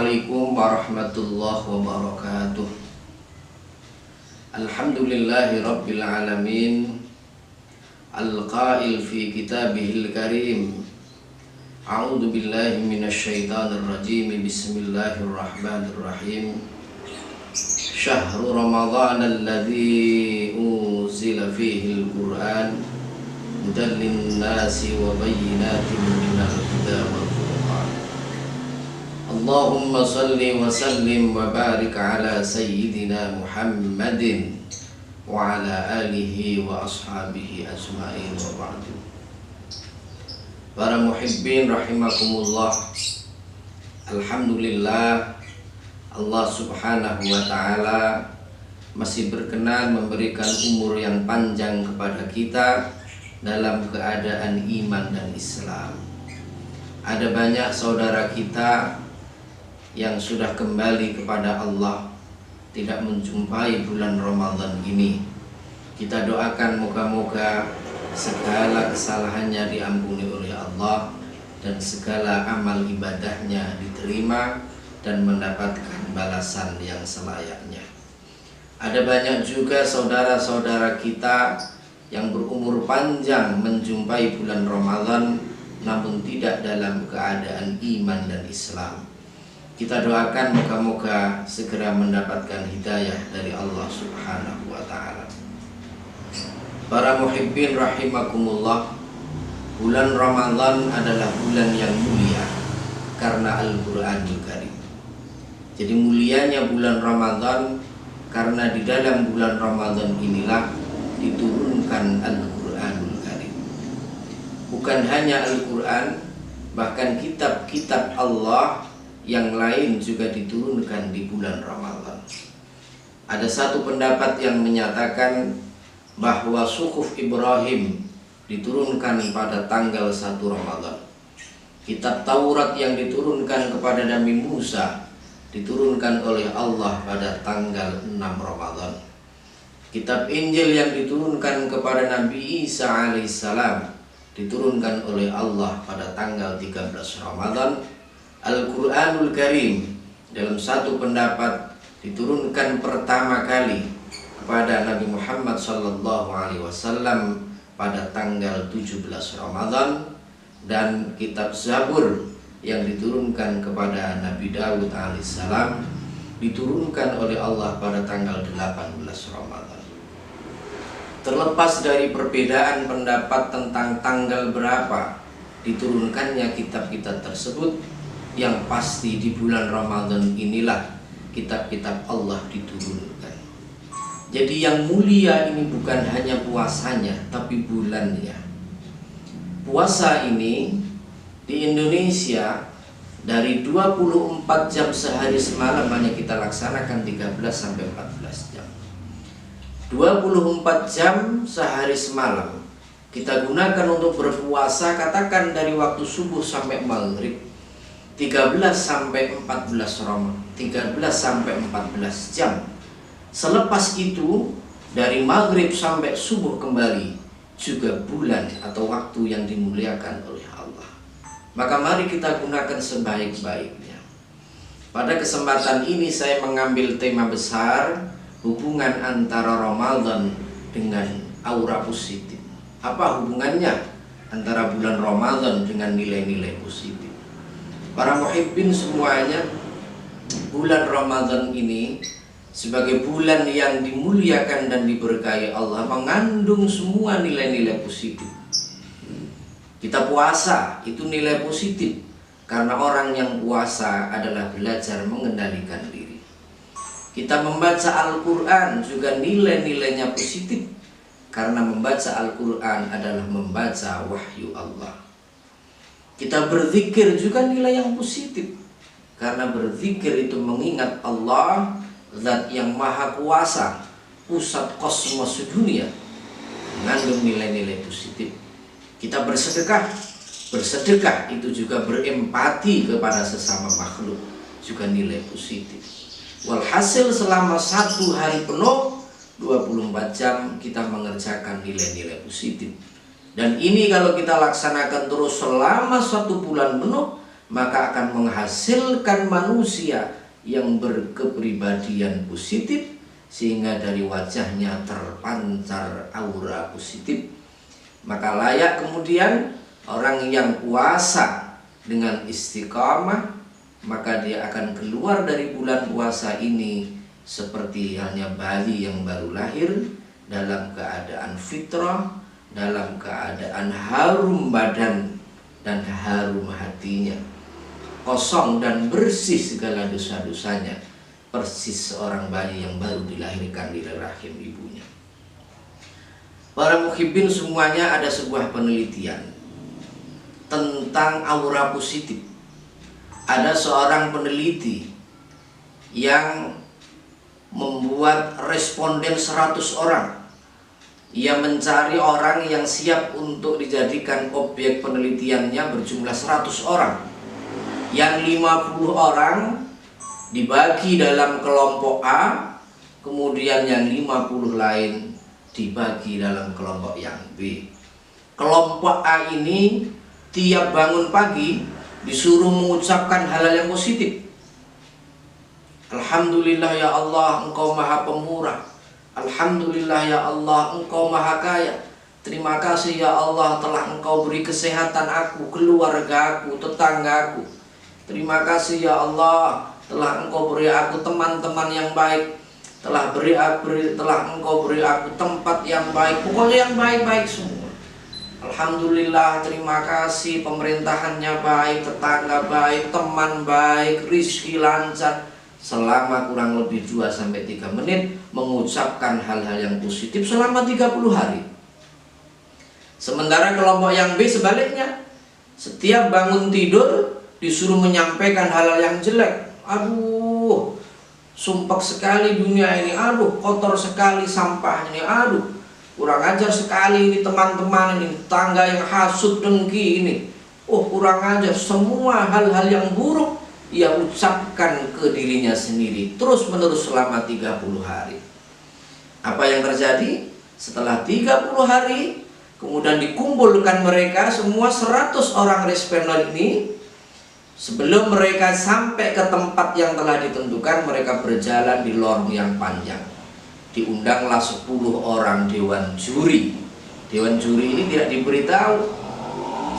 Assalamualaikum warahmatullahi wabarakatuh. Alhamdulillahi rabbil alamin. Al-qail fi kitabihil karim. A'udzu billahi minasyaitonir rajim. Bismillahirrahmanirrahim. Syahrul Ramadan alladzi unzila fihi al-Qur'an hudan lin-nasi wa bayyinatin minal huda wal furqan. Allahumma salli wa sallim wa barik ala sayyidina Muhammadin wa ala alihi wa ashabihi ajma'in wa ba'du. Para muhibbin rahimakumullah, alhamdulillah Allah subhanahu wa ta'ala masih berkenan memberikan umur yang panjang kepada kita dalam keadaan iman dan Islam. Ada banyak saudara kita yang sudah kembali kepada Allah, tidak menjumpai bulan Ramadan ini. Kita doakan moga-moga segala kesalahannya diampuni oleh Allah dan segala amal ibadahnya diterima dan mendapatkan balasan yang selayaknya. Ada banyak juga saudara-saudara kita yang berumur panjang menjumpai bulan Ramadan namun tidak dalam keadaan iman dan Islam. Kita doakan moga-moga segera mendapatkan hidayah dari Allah subhanahu wa ta'ala. Para muhibbin rahimakumullah, bulan Ramadan adalah bulan yang mulia karena Al-Quranul Karim. Jadi mulianya bulan Ramadan karena di dalam bulan Ramadan inilah diturunkan Al-Quranul Karim. Bukan hanya Al-Quran, bahkan kitab-kitab Allah yang lain juga diturunkan di bulan Ramadan. Ada satu pendapat yang menyatakan bahwa Suhuf Ibrahim diturunkan pada tanggal 1 Ramadan. Kitab Taurat yang diturunkan kepada Nabi Musa diturunkan oleh Allah pada tanggal 6 Ramadan. Kitab Injil yang diturunkan kepada Nabi Isa alaihissalam diturunkan oleh Allah pada tanggal 13 Ramadan. Al-Quranul Karim dalam satu pendapat diturunkan pertama kali kepada Nabi Muhammad SAW pada tanggal 17 Ramadan, dan kitab Zabur yang diturunkan kepada Nabi Daud alaihissalam diturunkan oleh Allah pada tanggal 18 Ramadan. Terlepas dari perbedaan pendapat tentang tanggal berapa diturunkannya kitab-kitab tersebut, yang pasti di bulan Ramadan inilah kitab-kitab Allah diturunkan. Jadi yang mulia ini bukan hanya puasanya, tapi bulannya. Puasa ini di Indonesia dari 24 jam sehari semalam hanya kita laksanakan 13 sampai 14 jam. 24 jam sehari semalam kita gunakan untuk berpuasa, katakan dari waktu subuh sampai maghrib 13 sampai 14 Ramadan, 13 sampai 14 jam. Selepas itu dari maghrib sampai subuh kembali juga bulan atau waktu yang dimuliakan oleh Allah. Maka mari kita gunakan sebaik-baiknya. Pada kesempatan ini saya mengambil tema besar, hubungan antara Ramadan dengan aura positif. Apa hubungannya antara bulan Ramadan dengan nilai-nilai positif? Para muhibbin semuanya, bulan Ramadan ini sebagai bulan yang dimuliakan dan diberkahi Allah mengandung semua nilai-nilai positif. Kita puasa itu nilai positif karena orang yang puasa adalah belajar mengendalikan diri. Kita membaca Al-Quran juga nilai-nilainya positif karena membaca Al-Quran adalah membaca wahyu Allah. Kita berzikir juga nilai yang positif karena berzikir itu mengingat Allah, zat yang maha kuasa, pusat kosmos dunia, mengandung nilai-nilai positif. Kita bersedekah itu juga berempati kepada sesama makhluk, juga nilai positif. Walhasil selama 1 hari penuh 24 jam kita mengerjakan nilai-nilai positif. Dan ini kalau kita laksanakan terus selama 1 bulan penuh, maka akan menghasilkan manusia yang berkepribadian positif, sehingga dari wajahnya terpancar aura positif. Maka layak kemudian orang yang puasa dengan istiqamah, maka dia akan keluar dari bulan puasa ini seperti halnya bayi yang baru lahir, dalam keadaan fitrah, dalam keadaan harum badan dan harum hatinya, kosong dan bersih segala dosa-dosanya, persis seorang bayi yang baru dilahirkan di rahim ibunya. Para muhibbin semuanya, ada sebuah penelitian tentang aura positif. Ada seorang peneliti yang membuat responden 100 orang. Ia mencari orang yang siap untuk dijadikan objek penelitiannya berjumlah 100 orang. Yang 50 orang dibagi dalam kelompok A, kemudian yang 50 lain dibagi dalam kelompok yang B. Kelompok A ini tiap bangun pagi disuruh mengucapkan hal-hal yang positif. Alhamdulillah ya Allah, Engkau Maha Pemurah. Alhamdulillah ya Allah, Engkau Maha Kaya. Terima kasih ya Allah telah Engkau beri kesehatan aku, keluargaku, tetanggaku. Terima kasih ya Allah telah Engkau beri aku teman-teman yang baik, telah Engkau beri aku tempat yang baik. Pokoknya yang baik-baik semua. Alhamdulillah, terima kasih, pemerintahannya baik, tetangga baik, teman baik, rizki lancar. Selama kurang lebih 2-3 menit mengucapkan hal-hal yang positif selama 30 hari. Sementara kelompok yang B sebaliknya, setiap bangun tidur disuruh menyampaikan hal-hal yang jelek. Aduh, sumpek sekali dunia ini. Aduh, kotor sekali sampahnya ini. Aduh, kurang ajar sekali ini teman-teman ini, tangga yang hasut dengki ini. Oh, kurang ajar. Semua hal-hal yang buruk ia ucapkan ke dirinya sendiri terus menerus selama 30 hari. Apa yang terjadi? Setelah 30 hari kemudian dikumpulkan mereka semua 100 orang responder ini. Sebelum mereka sampai ke tempat yang telah ditentukan, mereka berjalan di lorong yang panjang. Diundanglah 10 orang dewan juri. Dewan juri ini tidak diberitahu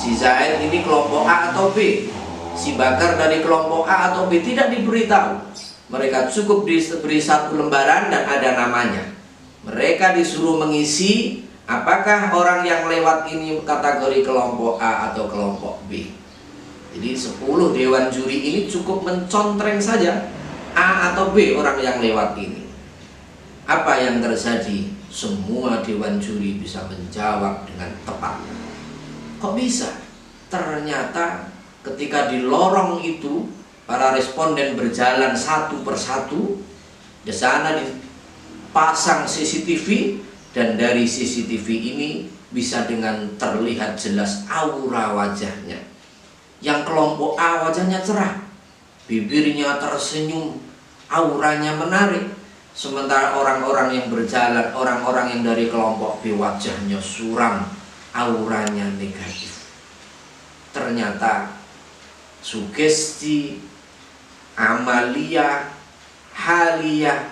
si Zaid ini kelompok A atau B, si Bakar dari kelompok A atau B, tidak diberitahu. Mereka cukup diberi 1 lembaran dan ada namanya. Mereka disuruh mengisi apakah orang yang lewat ini kategori kelompok A atau kelompok B. Jadi 10 dewan juri ini cukup mencontreng saja A atau B orang yang lewat ini. Apa yang terjadi? Semua dewan juri bisa menjawab dengan tepat. Kok bisa? Ternyata ketika di lorong itu para responden berjalan satu persatu, di sana dipasang CCTV, dan dari CCTV ini bisa dengan terlihat jelas aura wajahnya. Yang kelompok A wajahnya cerah, bibirnya tersenyum, auranya menarik. Sementara orang-orang yang berjalan, orang-orang yang dari kelompok B wajahnya suram, auranya negatif. Ternyata sugesti, amalia, haliyah,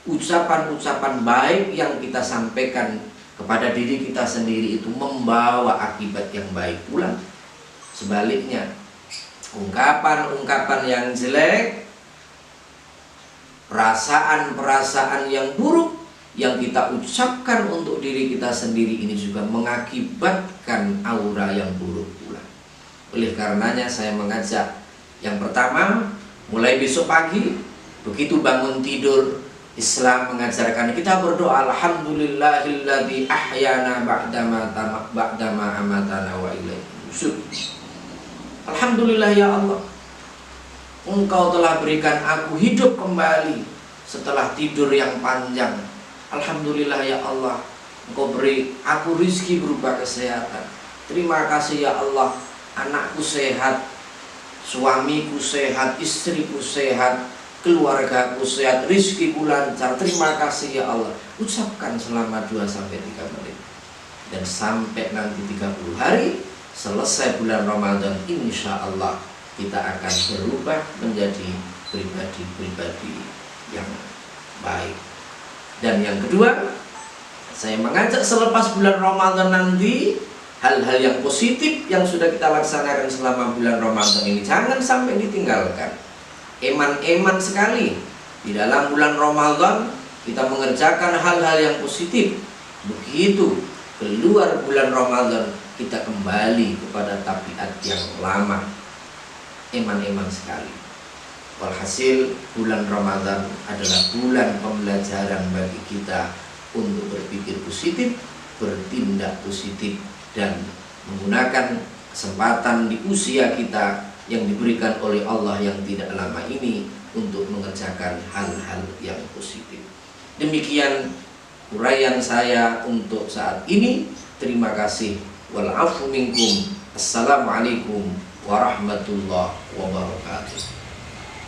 ucapan-ucapan baik yang kita sampaikan kepada diri kita sendiri itu membawa akibat yang baik pula. Sebaliknya, ungkapan-ungkapan yang jelek, perasaan-perasaan yang buruk yang kita ucapkan untuk diri kita sendiri ini juga mengakibatkan aura yang buruk pula. Oleh karenanya saya mengajak, yang pertama, mulai besok pagi begitu bangun tidur, Islam mengajarkan kita berdoa, alhamdulillahilladzi ahyana ba'dama amatana wa ilaihi nusyur. Alhamdulillah ya Allah, Engkau telah berikan aku hidup kembali setelah tidur yang panjang. Alhamdulillah ya Allah, Engkau beri aku rizki berupa kesehatan. Terima kasih ya Allah, anakku sehat, suamiku sehat, istriku sehat, keluargaku sehat, rizkiku lancar. Terima kasih ya Allah. Ucapkan selama 2-3 menit. Dan sampai nanti 30 hari selesai bulan Ramadan, insya Allah kita akan berubah menjadi pribadi-pribadi yang baik. Dan yang kedua, saya mengajak selepas bulan Ramadan nanti, hal-hal yang positif yang sudah kita laksanakan selama bulan Ramadan ini jangan sampai ditinggalkan. Eman-eman sekali di dalam bulan Ramadan kita mengerjakan hal-hal yang positif. Begitu keluar bulan Ramadan, kita kembali kepada tabiat yang lama. Eman-eman sekali. Walhasil, bulan Ramadan adalah bulan pembelajaran bagi kita untuk berpikir positif, bertindak positif, dan menggunakan kesempatan di usia kita yang diberikan oleh Allah yang tidak lama ini untuk mengerjakan hal-hal yang positif. Demikian uraian saya untuk saat ini. Terima kasih. Wal afu minkum. Assalamualaikum warahmatullahi wabarakatuh.